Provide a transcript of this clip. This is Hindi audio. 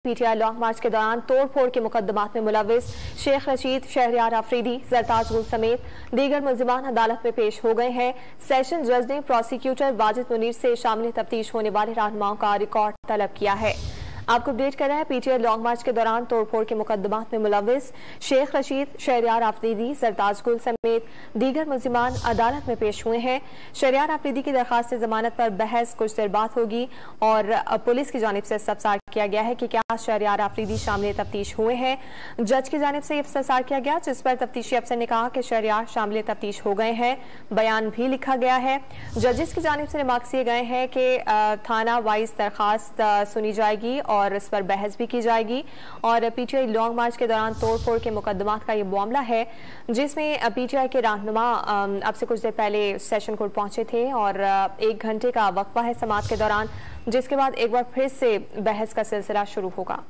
पीटीआई लॉन्ग मार्च के दौरान तोड़फोड़ के मुकदमात में मुलविस शेख रशीद, शहरियार आफरीदी, जरताज गुल समेत दीगर मुल्जिमान अदालत में पेश हो गए हैं। सेशन जज ने प्रोसिक्यूटर वाजिद मुनीर से शामिल तफ्तीश होने वाले रहनुमाओं का रिकॉर्ड तलब किया है। आपको अपडेट कर रहे हैं, पीटीआई लॉन्ग मार्च के दौरान तोड़फोड़ के मुकदमात में मुलविस शेख रशीद, शहरियार आफरीदी, जरताज गुल समेत दीगर मुल्जिमान अदालत में पेश हुए हैं। शहरियार आफरीदी की दरखास्त जमानत पर बहस कुछ देर बाद होगी और पुलिस की जानिब से इस्तफसार किया गया है कि क्या शहरियार आफरीदी शामिल तफ्तीश हुए हैं। जज की जानिब से इस्तफसार किया गया, जिस पर तफ्तीशी अफसर ने कहा कि शहरियार शामिल तफ्तीश हो गए हैं। बयान भी लिखा गया है। जजेस की जानिब से रिमार्क्स दिए गए हैं कि थाना वाइज दरखास्त सुनी जाएगी और इस पर बहस भी की जाएगी। और पीटीआई लॉन्ग मार्च के दौरान तोड़फोड़ के मुकदमात का ये मामला है, जिसमें पीटीआई के रहनुमा अब से कुछ देर पहले सेशन कोर्ट पहुंचे थे और 1 घंटे का वक्फा है समाअत के दौरान, जिसके बाद एक बार फिर से बहस का सिलसिला शुरू होगा।